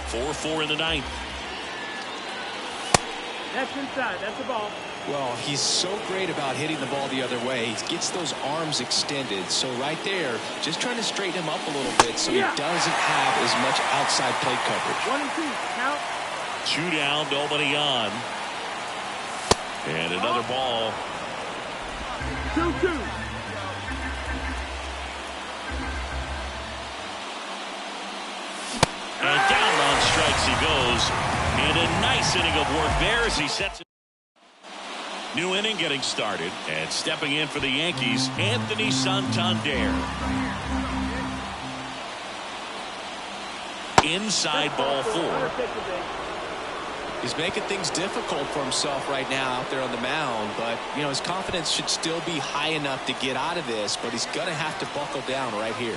4-4 in the ninth. That's inside. That's the ball. Well, he's so great about hitting the ball the other way. He gets those arms extended. So right there, just trying to straighten him up a little bit so he doesn't have as much outside plate coverage. 1 and 2. Count. 2 down, nobody on. And another ball. 2-2. And down on strikes he goes. And a nice inning of work there as he sets it. New inning getting started. And stepping in for the Yankees, Anthony Santander. Inside ball 4. He's making things difficult for himself right now out there on the mound, but you know his confidence should still be high enough to get out of this, but he's going to have to buckle down right here.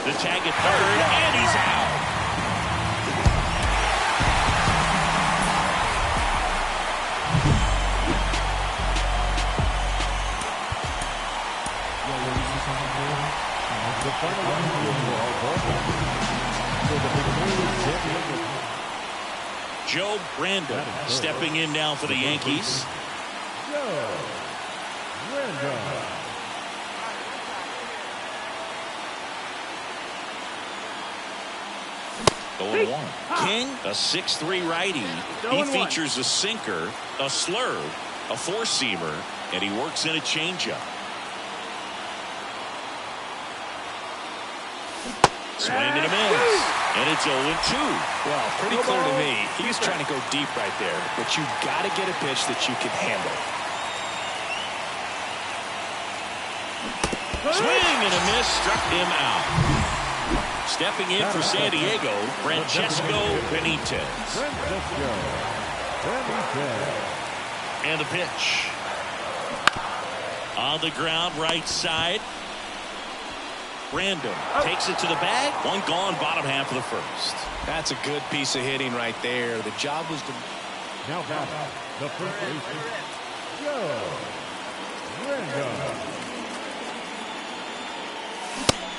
The tag at third, and he's out. Joe Brandon stepping in now for the Yankees. Joe Brandon. 0-1. King, a 6'3" righty. He features a sinker, a slurve, a four-seamer, and he works in a changeup. Swing and a miss. And it's 0-2. Well, pretty clear to me. He's trying to go deep right there, but you got to get a pitch that you can handle. Swing and a miss, struck him out. Stepping in for San Diego, Francesco Benitez. And the pitch. On the ground, right side. Brandon takes it to the bag. One gone, bottom half of the first. That's a good piece of hitting right there. The job was to... Now back, the first baseman, Joe Brandon.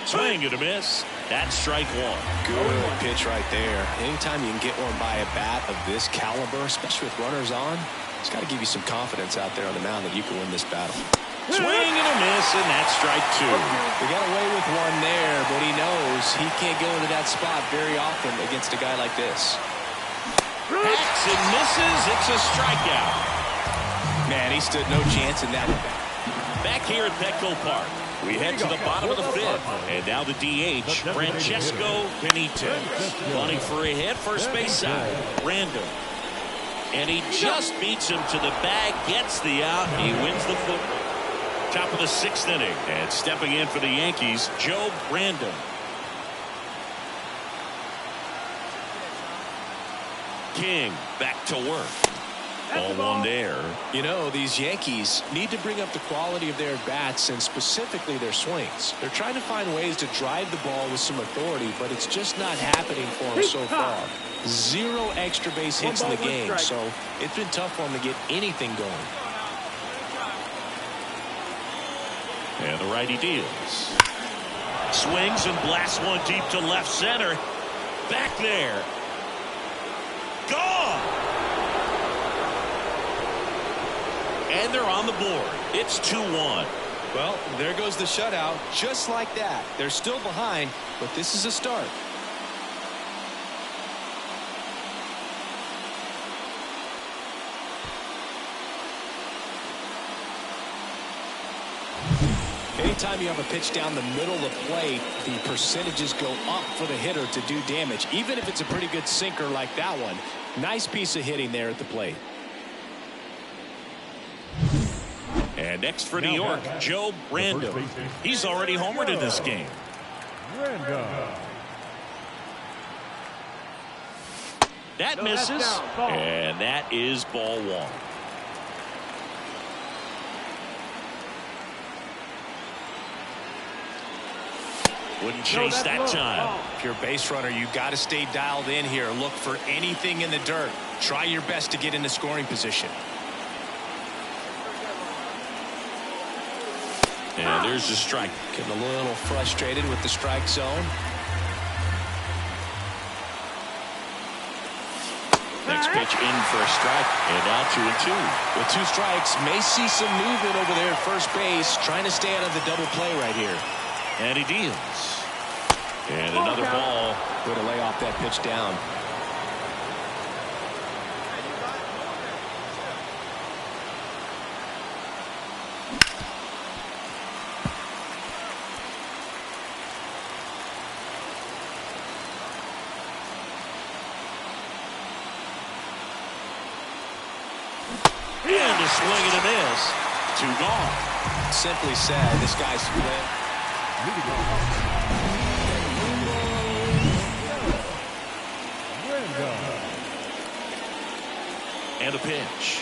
Swing and a miss. That's strike one. Good pitch right there. Anytime you can get one by a bat of this caliber, especially with runners on, it's got to give you some confidence out there on the mound that you can win this battle. Swing and a miss, and that's strike two. We got away with one there, but he knows he can't go into that spot very often against a guy like this. Hacks and misses. It's a strikeout. Man, he stood no chance in that. Back here at Petco Park, we head to the bottom of the fifth. And now the DH, Francesco Benitez. Running for a hit, first base side. Random. And he just beats him to the bag, gets the out. He wins the football. Top of the sixth inning. And stepping in for the Yankees, Joe Brandon. King back to work. Ball one there. You know, these Yankees need to bring up the quality of their bats and specifically their swings. They're trying to find ways to drive the ball with some authority, but it's just not happening for them so far. 0 extra base hits in the game, so it's been tough for them to get anything going. And the righty deals. Swings and blasts one deep to left center. Back there. Gone! And they're on the board. It's 2-1. Well, there goes the shutout. Just like that. They're still behind, but this is a start. Anytime you have a pitch down the middle of the plate, the percentages go up for the hitter to do damage, even if it's a pretty good sinker like that one. Nice piece of hitting there at the plate. And next for New York, Joe Brandon. He's already homered in this game. That misses, and that is ball one. Wouldn't chase that time. If you're a base runner, you got to stay dialed in here. Look for anything in the dirt. Try your best to get into scoring position. And there's the strike. Getting a little frustrated with the strike zone. Next pitch in for a strike, and now 2-2. With 2 strikes, may see some movement over there at first base, trying to stay out of the double play right here. And he deals. And another ball. Way to lay off that pitch down. And a swing and a miss. 2 gone. Simply said, this guy's And a pitch.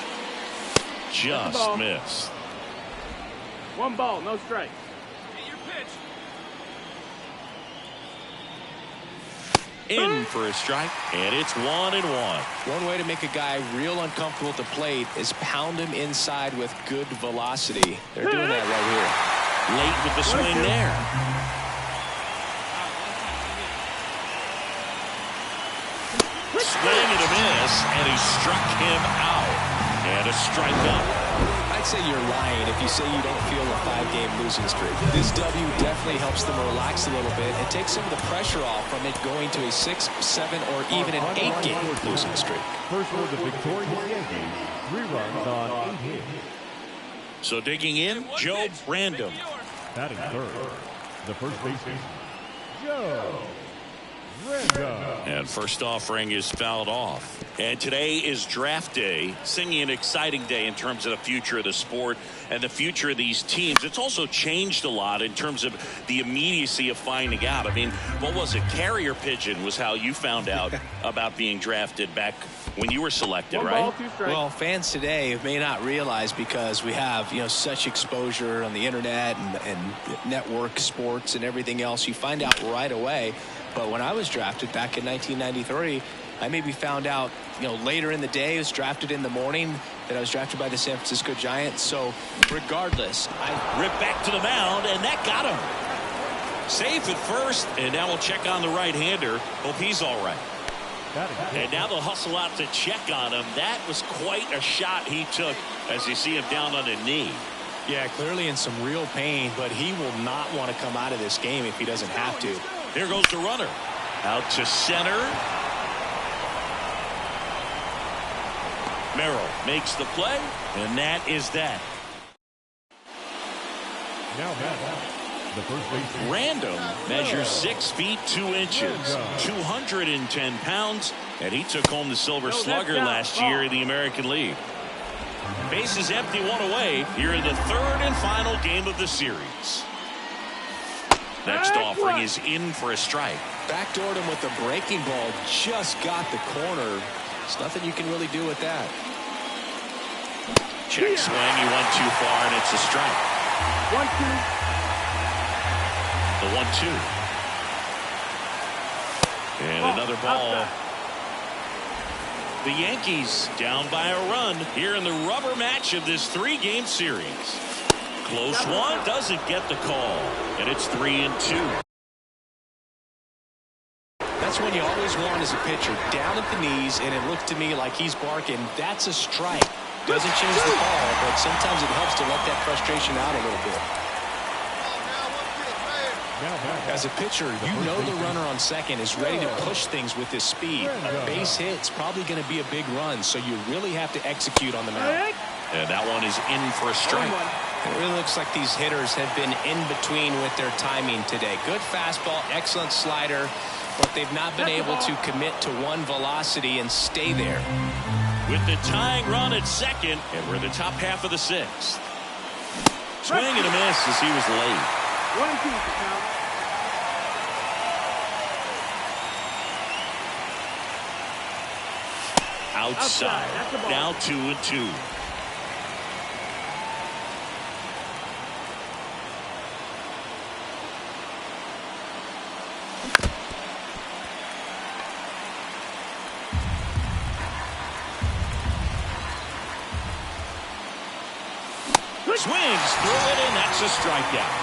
Just missed. 1 ball, no strikes. In for a strike, and it's 1-1. One way to make a guy real uncomfortable at the plate is pound him inside with good velocity. They're doing that right here. Late with the swing there. Swing and a miss, and he struck him out. And a strikeout. I'd say you're lying if you say you don't feel a 5-game losing streak. This W definitely helps them relax a little bit and take some of the pressure off from it going to a 6, 7, or even an 8-game losing streak. First for the victorious Yankees, 3 runs on 8 hits. So digging in, Joe Random. Batting third, the first baseman, Joe Random. And first offering is fouled off. And today is draft day, singing an exciting day in terms of the future of the sport and the future of these teams. It's also changed a lot in terms of the immediacy of finding out. I mean, what was it? Carrier pigeon was how you found out about being drafted back when you were selected, 1 right? ball, 2 strikes. Well, fans today may not realize because we have, such exposure on the internet and network sports and everything else. You find out right away. But when I was drafted back in 1993, I maybe found out, later in the day. I was drafted in the morning that I was drafted by the San Francisco Giants. So regardless, I ripped back to the mound, and that got him. Safe at first, and now we'll check on the right-hander. Hope he's all right. And now they'll hustle out to check on him. That was quite a shot he took as you see him down on a knee. Yeah, clearly in some real pain, but he will not want to come out of this game if he doesn't have to. Here goes the runner. Out to center. Merrill makes the play, and that is that. Now the first baseman, Random measures 6 feet 2 inches, 210 pounds, and he took home the Silver Slugger last year in the American League. Base is empty, 1 away here in the 3rd and final game of the series. Next offering is in for a strike. Backdoored him with the breaking ball, just got the corner. There's nothing you can really do with that. Check swing, he went too far, and it's a strike. 1-2. The 1-2. And another ball. The Yankees down by a run here in the rubber match of this 3-game series. Close one, doesn't get the call, and it's 3-2. That's when you always want as a pitcher, down at the knees, and it looks to me like he's barking. That's a strike. Doesn't change the call, but sometimes it helps to let that frustration out a little bit. As a pitcher, you know the runner on second is ready to push things with his speed. A base hit's probably going to be a big run, so you really have to execute on the mound. And that one is in for a strike. It really looks like these hitters have been in between with their timing today. Good fastball, excellent slider, but they've not been able to commit to one velocity and stay there. With the tying run at second, and we're in the top half of the 6th. Swing and a miss as he was late. 1-2 count. Outside. Now 2-2. Swings through it, and that's a strikeout.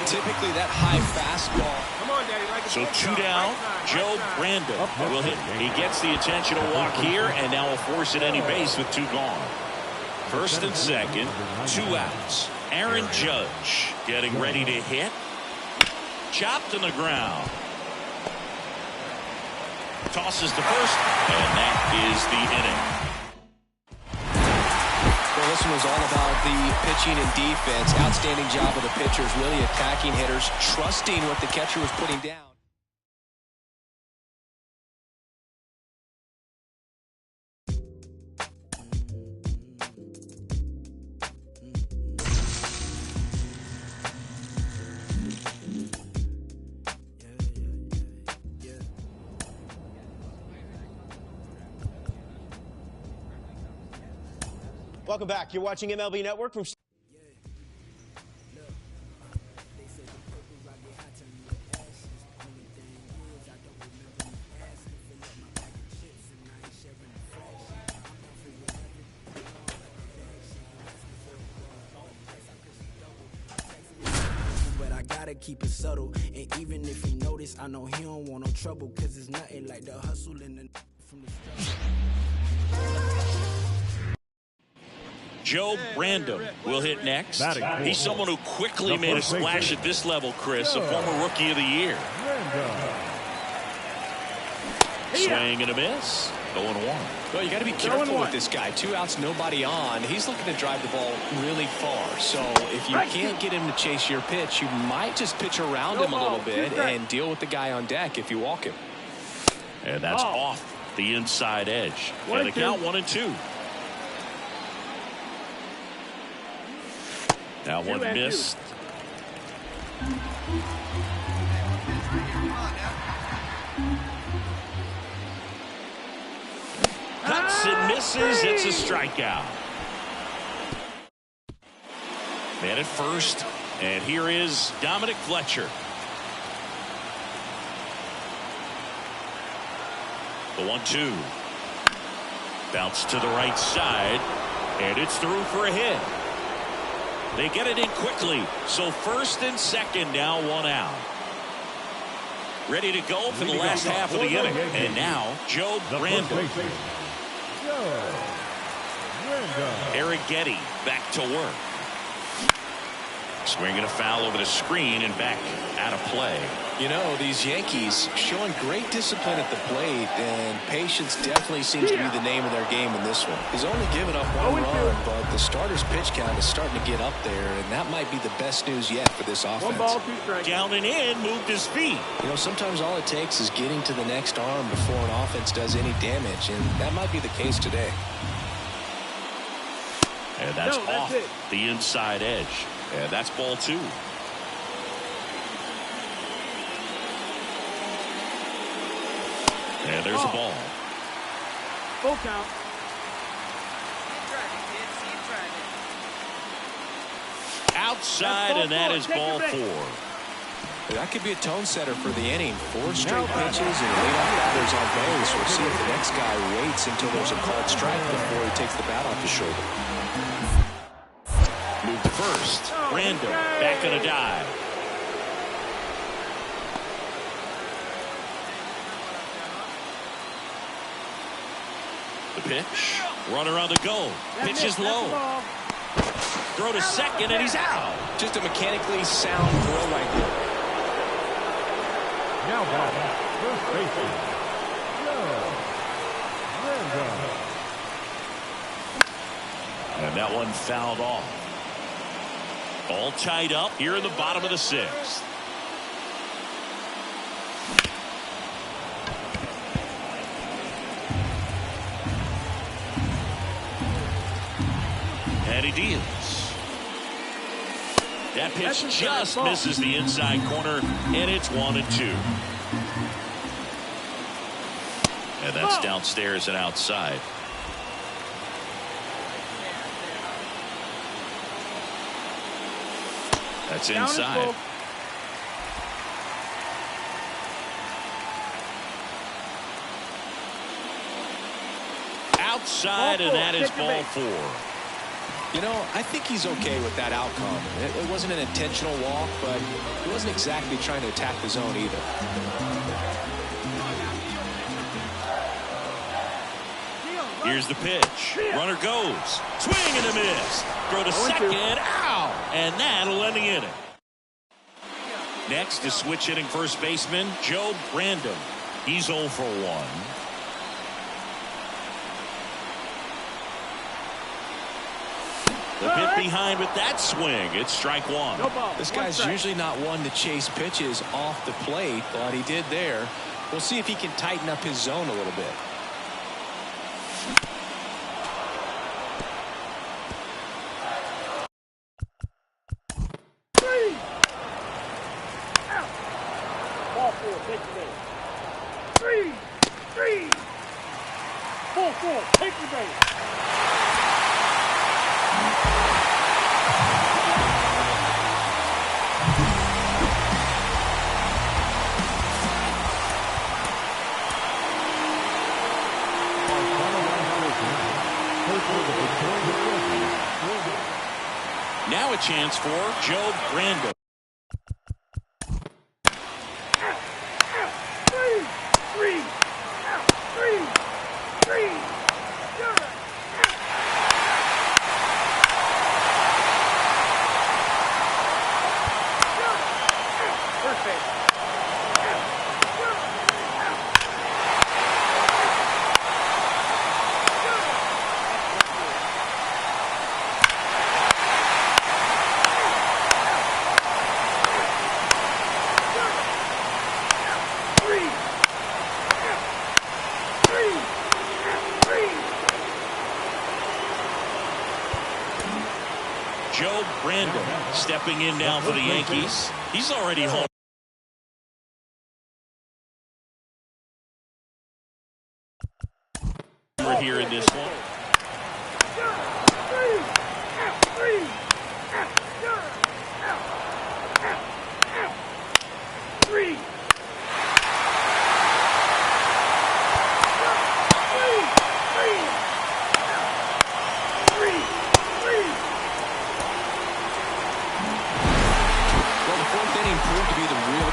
Typically that high fastball. Come on, Daddy. Like So 2 down, Joe Brandon will hit. He gets the intentional walk here, and now will force at any base with 2 gone. First and second, 2 outs. Aaron Judge getting ready to hit. Chopped on the ground. Tosses to first, and that is the inning. Well, this one was all about the pitching and defense. Outstanding job of the pitchers, really attacking hitters, trusting what the catcher was putting down. Welcome back. You're watching MLB Network from... But I gotta keep it subtle, and even if he notice, I know he don't want no trouble, cause it's nothing like the hustle and the from the struggle. Joe Brandon will hit next. He's someone who quickly made a splash at this level, Chris, a former Rookie of the Year. Swing and a miss. 0-1. Well, you got to be careful with this guy. 2 outs, nobody on. He's looking to drive the ball really far. So if you can't get him to chase your pitch, you might just pitch around him a little bit and deal with the guy on deck if you walk him. And that's off the inside edge. And the count 1-2. Now one missed. Cuts and misses. It's a strikeout. Man at first. And here is Dominic Fletcher. The 1-2. Bounce to the right side. And it's through for a hit. They get it in quickly. So first and second now, 1 out. Ready to go for the last half of the inning. And now Joe Brandon. Eric Getty back to work. Swinging a foul over the screen and back out of play. You know, these Yankees showing great discipline at the plate, and patience definitely seems to be the name of their game in this one. He's only given up 1 run, but the starter's pitch count is starting to get up there, and that might be the best news yet for this offense. 1 ball, 2 strikes. Down and in, moved his feet. You know, sometimes all it takes is getting to the next arm before an offense does any damage, and that might be the case today. And that's off the inside edge. And that's ball 2. And there's a ball. Full count. Outside, and that is ball 4. That could be a tone setter for the inning. 4 straight pitches and leadoff batters on base. We'll see if the next guy waits until there's a called strike before he takes the bat off his shoulder. Move to first. Brandon back on a dive. The pitch. Runner on the go. Pitch is low. Throw to second, and he's out. Just a mechanically sound throw right there. Now batting, first baseman, Joe Brandon. And that one fouled off. All tied up here in the bottom of the 6th. And he deals. That pitch just misses the inside corner, and it's 1-2. And that's downstairs and outside. That's inside. Outside, and that is ball 4. You know, I think he's okay with that outcome. It wasn't an intentional walk, but he wasn't exactly trying to attack the zone either. Here's the pitch. Runner goes. Swing and a miss. Throw to second. Ow! And that'll end the inning. Next is switch hitting first baseman Joe Brandon. He's 0 for 1. The bit behind with that swing. It's strike one. This guy's usually not one to chase pitches off the plate, but he did there. We'll see if he can tighten up his zone a little bit. Take the base. Now a chance for Joe Brandon. Joe Brandon stepping in now for the Yankees. He's already home. We're here in this one.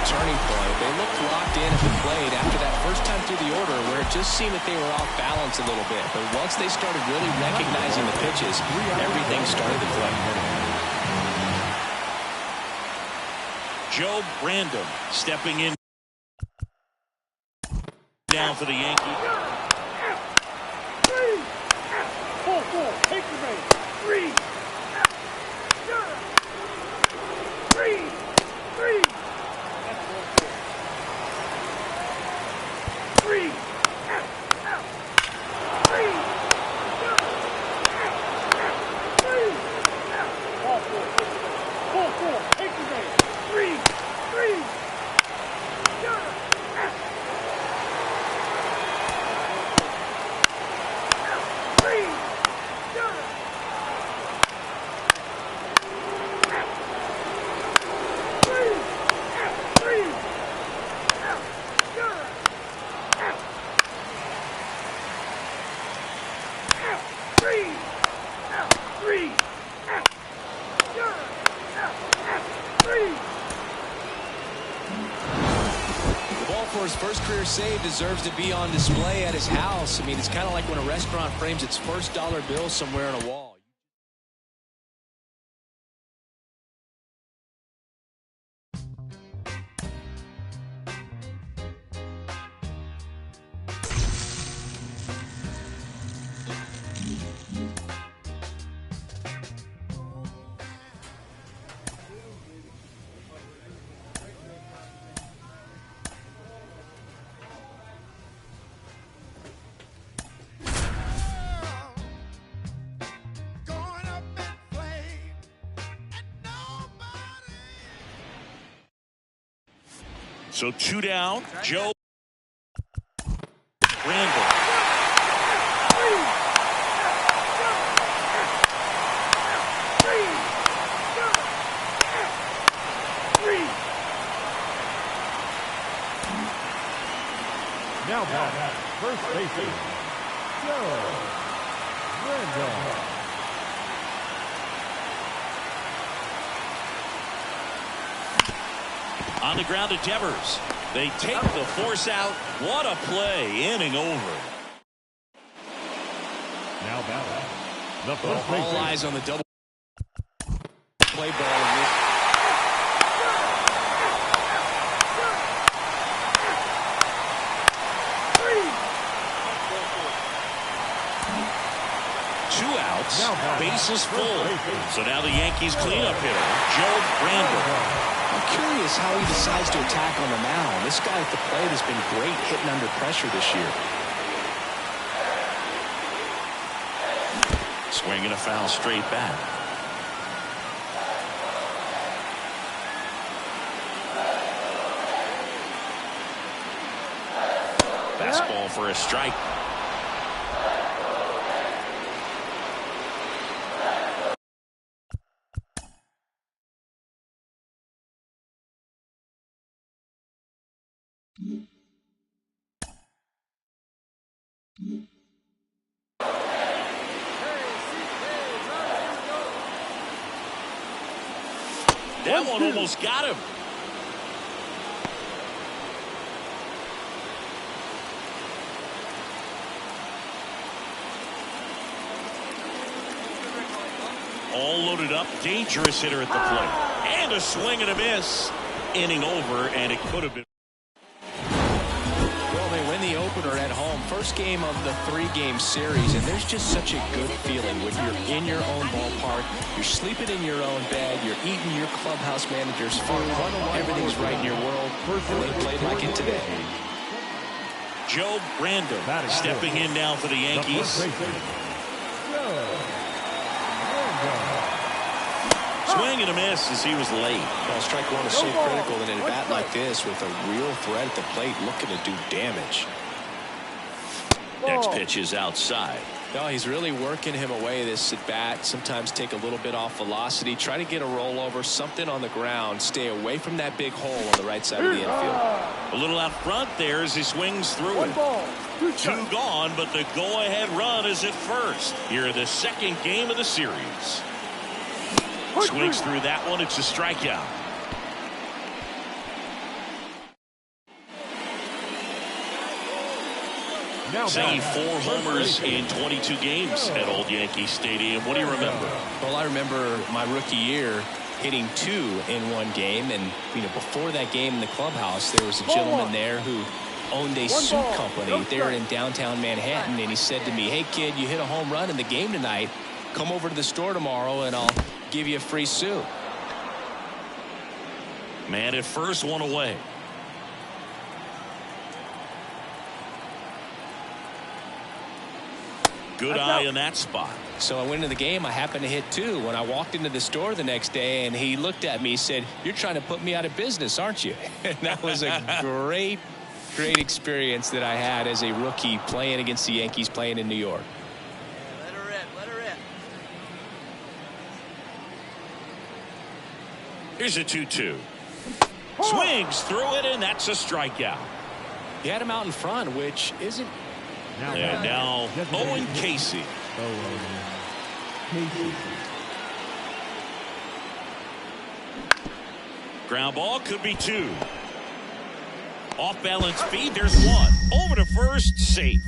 Turning point. They looked locked in at the plate after that first time through the order where it just seemed that they were off balance a little bit. But once they started really recognizing the pitches, everything started to click. Joe Brandon stepping in down for the Yankees. Take the base. For his first career save deserves to be on display at his house. I mean, it's kind of like when a restaurant frames its first dollar bill somewhere on a wall. So 2 down. Joe Brandon. Now back, first baseman, Joe Brandon. On the ground to Devers. They take the force out. What a play. Inning over. Now batting. The first All baseman. eyes on the double play ball. Two outs, bases full. So now the Yankees cleanup hitter, Joe Randall. I'm curious how he decides to attack on the mound. This guy at the plate has been great hitting under pressure this year. Swinging a foul straight back. Fastball for a strike. That one almost got him. All loaded up, dangerous hitter at the plate. And a swing and a miss. Inning over, and it could have been. Well, they win the opener at home. First game of the 3-game series, and there's just such a good feeling when you're in your own ballpark, you're sleeping in your own bed, you're eating your clubhouse manager's food, everything's right in your world, and they played like it today. Joe Randall stepping in now for the Yankees. Swing and a miss as he was late. Well, strike one is so critical in a bat like this with a real threat at the plate looking to do damage. Next pitch is outside. No, he's really working him away this at bat. Sometimes take a little bit off velocity. Try to get a rollover, something on the ground. Stay away from that big hole on the right side of the infield. A little out front there as he swings through it. Two gone, but the go-ahead run is at first. Here in the second game of the series. Swings through that one. It's a strikeout. Say 4 homers in 22 games at Old Yankee Stadium. What do you remember? Well, I remember my rookie year hitting 2 in one game, and before that game in the clubhouse, there was a gentleman there who owned a suit company there in downtown Manhattan, and he said to me, "Hey kid, you hit a home run in the game tonight. Come over to the store tomorrow, and I'll give you a free suit." Man at first, one away. Good eye in that spot. So I went into the game. I happened to hit 2. When I walked into the store the next day, and he looked at me, he said, "You're trying to put me out of business, aren't you?" And that was a great experience that I had as a rookie playing against the Yankees, playing in New York. Let her rip. Let her rip. Here's a 2-2. Swings through it, and that's a strikeout. He had him out in front, which isn't. And now Owen Casey. Ground ball could be 2. Off balance feed. There's 1. Over to first. Safe.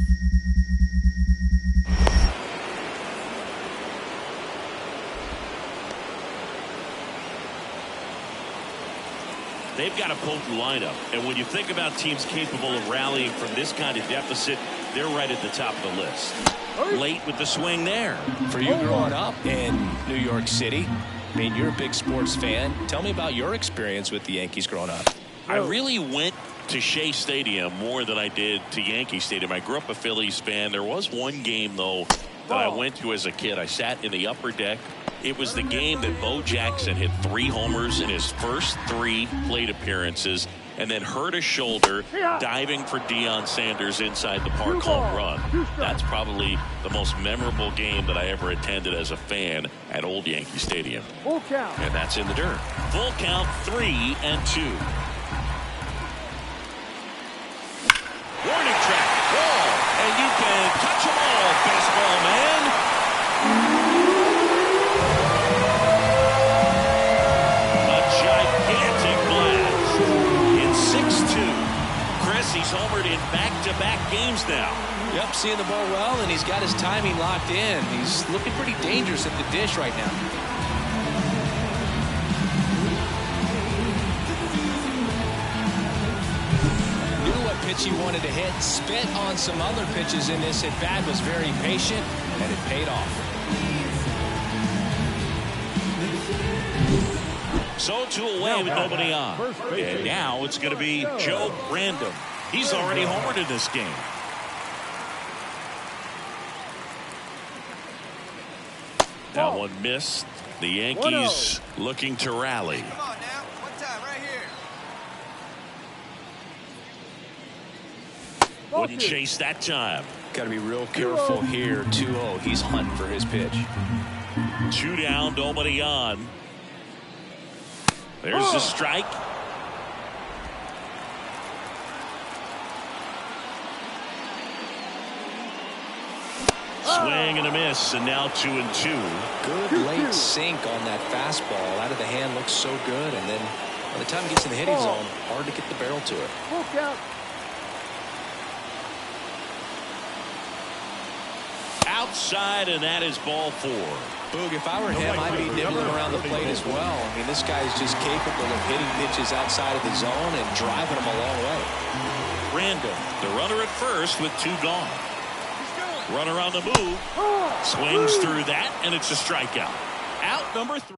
They've got a potent lineup, and when you think about teams capable of rallying from this kind of deficit, they're right at the top of the list. Late with the swing there. For you growing up in New York City, I mean, you're a big sports fan. Tell me about your experience with the Yankees growing up. I really went to Shea Stadium more than I did to Yankee Stadium. I grew up a Phillies fan. There was one game, though, that I went to as a kid. I sat in the upper deck. It was the game that Bo Jackson hit 3 homers in his first 3 plate appearances and then hurt his shoulder diving for Deion Sanders inside the park home run. That's probably the most memorable game that I ever attended as a fan at Old Yankee Stadium. Full count. And that's in the dirt. Full count, 3-2. Warning track, ball, and you can touch them all, baseball man. A gigantic blast. games now. Yep, seeing the ball well, and he's got his timing locked in. He's looking pretty dangerous at the dish right now. Knew what pitch he wanted to hit, spent on some other pitches in this at-bat, was very patient, and it paid off. So 2 away with nobody on. And now it's going to be Joe Random. He's already homered in this game. That one missed. The Yankees looking to rally. Come on now. One time right here. Wouldn't chase that time. Got to be real careful here. 2-0. He's hunting for his pitch. 2 down, nobody on. There's the strike. Swing and a miss, and now 2-2. Good late sink on that fastball. Out of the hand looks so good, and then by the time it gets in the hitting zone, hard to get the barrel to it. Outside, and that is ball 4. Boog, if I were him, I'd be nibbling around the plate as well. I mean, this guy's just capable of hitting pitches outside of the zone and driving them a long way. Random, the runner at first with 2 gone. Runner on the move. Swings through that, and it's a strikeout. Out number 3.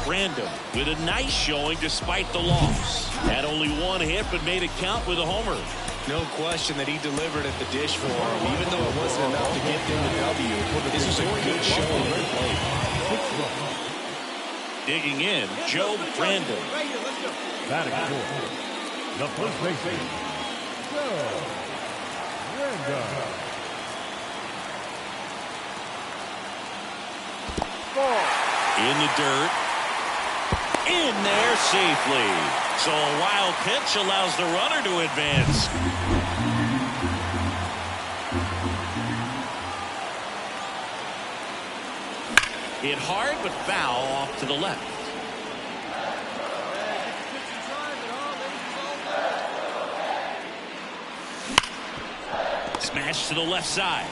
Random with a nice showing despite the loss. Had only 1 hit, but made it count with a homer. No question that he delivered at the dish for him, even though it wasn't enough to get them the W. This is a good showing at the plate. Digging in, Joe Random. Batting fourth, the first baseman, Joe Random. In the dirt. In there safely. So a wild pitch allows the runner to advance. Hit hard but foul off to the left. Smash to the left side.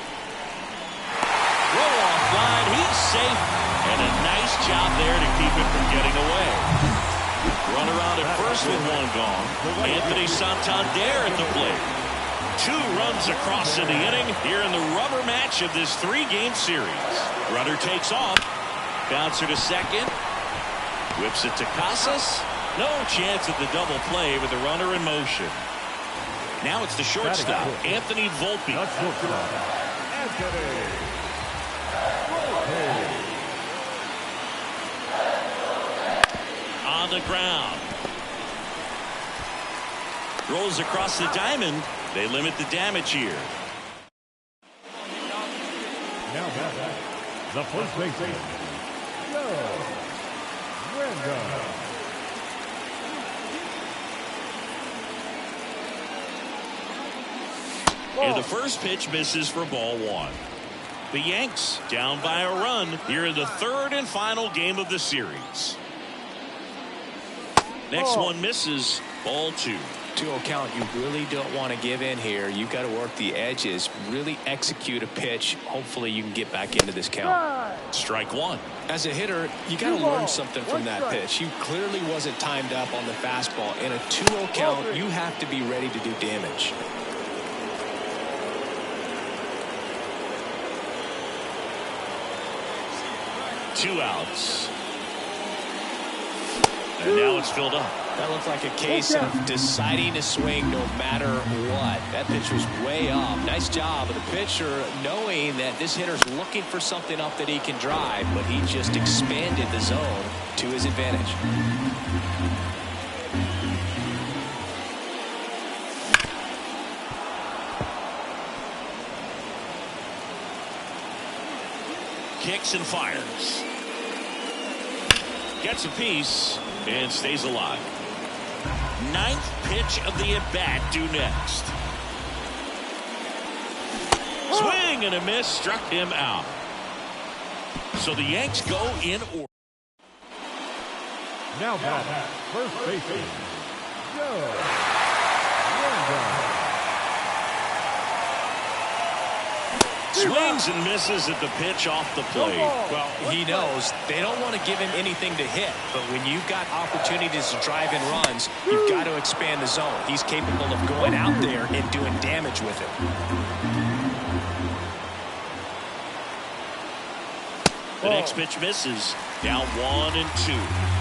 Roll off line. He's safe. And a nice job there to keep it from getting away. Runner out at first with 1 gone. Anthony Santander at the plate. 2 runs across in the inning here in the rubber match of this 3-game series. Runner takes off. Bouncer to second. Whips it to Casas. No chance at the double play with the runner in motion. Now it's the shortstop, Anthony Volpe. On the ground. Rolls across the diamond. They limit the damage here. Now back, the first baseman, Joe Random. And the first pitch misses for ball 1. The Yanks down by a run here in the 3rd and final game of the series. Next one misses, ball 2. 2-0 count. You really don't want to give in here. You've got to work the edges, really execute a pitch. Hopefully you can get back into this count. Strike 1. As a hitter, you got to learn something from that pitch. You clearly wasn't timed up on the fastball. In a 2-0 count, you have to be ready to do damage. Two outs. And now it's filled up. That looked like a case of deciding to swing no matter what. That pitch was way off. Nice job of the pitcher knowing that this hitter's looking for something up that he can drive, but he just expanded the zone to his advantage. Kicks and fires. Gets a piece and stays alive. 9th pitch of the at-bat due next. Swing and a miss, struck him out. So the Yanks go in order. Now back, first baseman, Joe Random. Swings and misses at the pitch off the plate. Well, he knows they don't want to give him anything to hit, but when you've got opportunities to drive in runs, you've got to expand the zone. He's capable of going out there and doing damage with it. The next pitch misses. Now 1-2.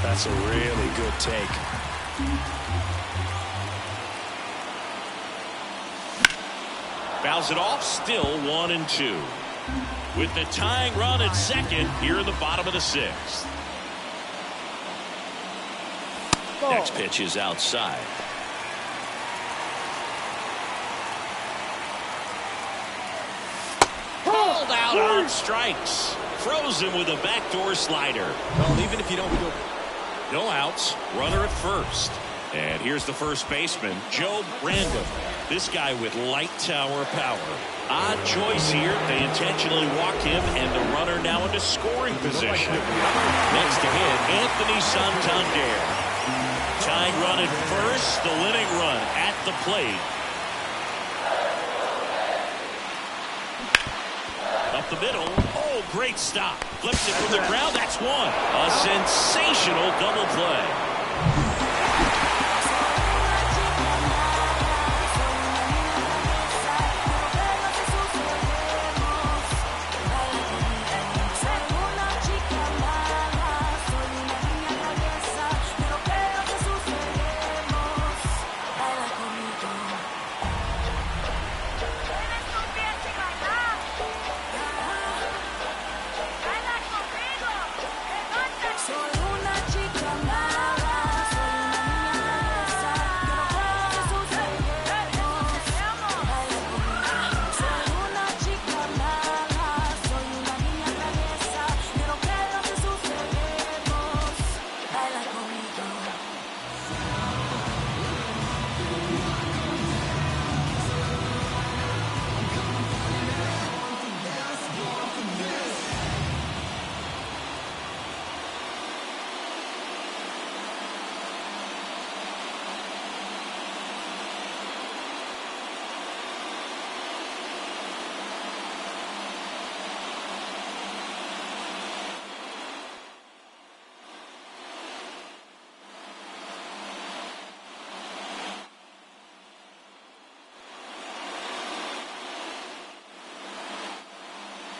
That's a really good take. Fouls it off, still 1-2. With the tying run at second here in the bottom of the sixth. Next pitch is outside. Called out on strikes. Frozen with a backdoor slider. Well, even if you don't go. No outs. Runner at first. And here's the first baseman, Joe Random. This guy with light tower power. Odd choice here. They intentionally walk him, and the runner now into scoring position. Next to hit, Anthony Santander. Tying run at first, the winning run at the plate. Up the middle. Oh, great stop. Flips it from the ground. That's one. A sensational double play.